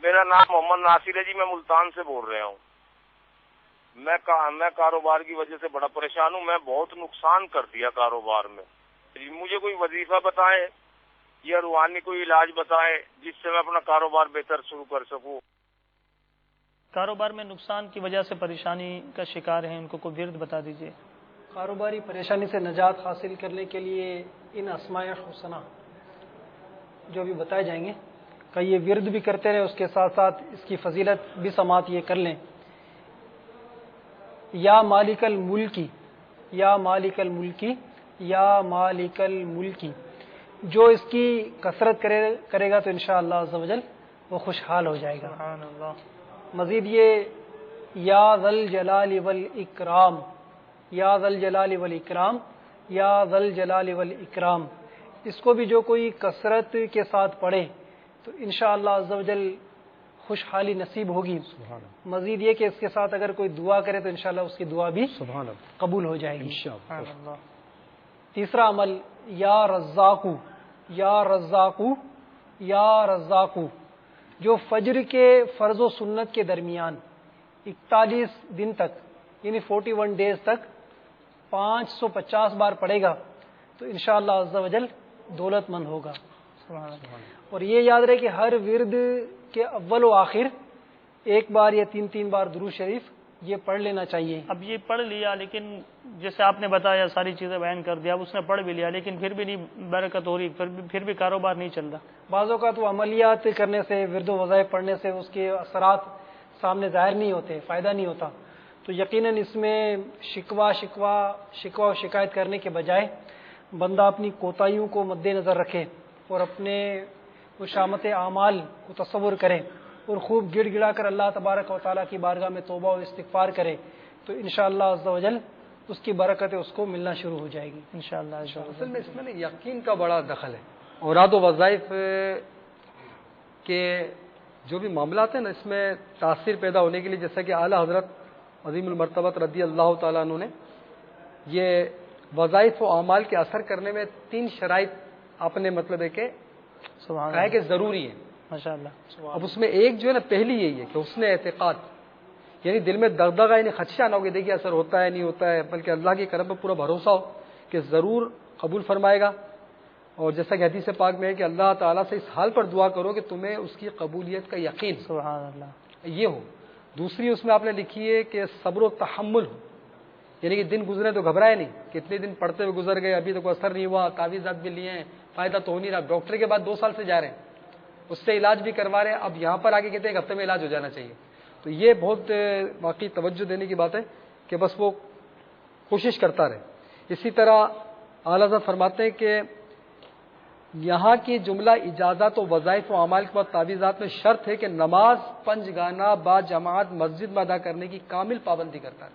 میرا نام محمد ناصر ہے جی، میں ملتان سے بول رہا ہوں۔ میں کاروبار کی وجہ سے بڑا پریشان ہوں، میں بہت نقصان کر دیا کاروبار میں جی۔ مجھے کوئی وظیفہ بتائیں یا روحانی کوئی علاج بتائیں جس سے میں اپنا کاروبار بہتر شروع کر سکوں۔ کاروبار میں نقصان کی وجہ سے پریشانی کا شکار ہیں، ان کو کوئی ورد بتا دیجیے۔ کاروباری پریشانی سے نجات حاصل کرنے کے لیے ان اسماء حسنہ جو بھی بتائے جائیں گے کہ یہ ورد بھی کرتے رہیں، اس کے ساتھ ساتھ اس کی فضیلت بھی سماعت یہ کر لیں۔ یا مالک الملکی، یا مالک الملکی، یا مالک الملکی، جو اس کی کثرت کرے گا تو انشاءاللہ عز و جل وہ خوشحال ہو جائے گا۔ سبحان اللہ۔ مزید یہ یا ذا الجلال والاکرام، یا ذا الجلال والاکرام، یا ذا الجلال والاکرام، اس کو بھی جو کوئی کثرت کے ساتھ پڑھے تو انشاءاللہ عز و جل خوشحالی نصیب ہوگی۔ مزید یہ کہ اس کے ساتھ اگر کوئی دعا کرے تو انشاءاللہ اس کی دعا بھی قبول ہو جائے گی۔ تیسرا عمل یا رزاقو، یا رزاقو، یا رزاقو، جو فجر کے فرض و سنت کے درمیان 41 دن تک یعنی 41 ڈیز تک 550 بار پڑھے گا تو انشاءاللہ عز و جل دولت مند ہوگا۔ اور یہ یاد رہے کہ ہر ورد کے اول و آخر ایک بار یا 3 بار درود شریف یہ پڑھ لینا چاہیے۔ اب یہ پڑھ لیا، لیکن جیسے آپ نے بتایا ساری چیزیں بیان کر دیا، اب اس نے پڑھ بھی لیا لیکن پھر بھی نہیں برکت ہو رہی، پھر بھی کاروبار نہیں چل رہا۔ بعض اوقات وہ عملیات کرنے سے، ورد و وظائف پڑھنے سے اس کے اثرات سامنے ظاہر نہیں ہوتے، فائدہ نہیں ہوتا، تو یقیناً اس میں شکوہ و شکایت کرنے کے بجائے بندہ اپنی کوتاہیوں کو مد نظر رکھے اور اپنے شامت اعمال کو تصور کرے اور خوب گڑ گڑا کر اللہ تبارک و تعالیٰ کی بارگاہ میں توبہ و استغفار کرے تو انشاءاللہ عز و جل اس کی برکتیں اس کو ملنا شروع ہو جائے گی انشاءاللہ۔ اصل میں اس میں یقین کا بڑا دخل ہے۔ اوراد و وظائف کے جو بھی معاملات ہیں نا، اس میں تاثیر پیدا ہونے کے لیے جیسا کہ اعلیٰ حضرت عظیم المرتبت رضی اللہ تعالیٰ عنہ نے یہ وظائف و اعمال کے اثر کرنے میں 3 شرائط آپ نے مطلب ہے کہ کہا ہے کہ ضروری ہے ماشاءاللہ۔ اب اس میں ایک جو ہے نا پہلی یہی ہے کہ حسن اعتقاد، یعنی دل میں دغدغہ یعنی خدشہ نہ ہو کہ دیکھیے اثر ہوتا ہے نہیں ہوتا ہے، بلکہ اللہ کی کرم پر پورا بھروسہ ہو کہ ضرور قبول فرمائے گا۔ اور جیسا کہ حدیث پاک میں ہے کہ اللہ تعالیٰ سے اس حال پر دعا کرو کہ تمہیں اس کی قبولیت کا یقین سبحان اللہ یہ ہو۔ دوسری اس میں آپ نے لکھی ہے کہ صبر و تحمل ہو، یعنی کہ دن گزرے تو گھبرائے نہیں، کتنے دن پڑھتے ہوئے گزر گئے ابھی تو کوئی اثر نہیں ہوا، تعویذات بھی لیے ہیں فائدہ تو ہو نہیں رہا، ڈاکٹر کے بعد 2 سال سے جا رہے ہیں، اس سے علاج بھی کروا رہے ہیں، اب یہاں پر آگے کہتے ہیں ایک ہفتے میں علاج ہو جانا چاہیے۔ تو یہ بہت واقعی توجہ دینے کی بات ہے کہ بس وہ کوشش کرتا رہے۔ اسی طرح اعلیٰ حضرت فرماتے ہیں کہ یہاں کی جملہ اجازت و وظائف و اعمال کے بعد تعویذات میں شرط ہے کہ نماز 5 گانا با جماعت مسجد میں ادا کرنے کی کامل پابندی کرتا ہے۔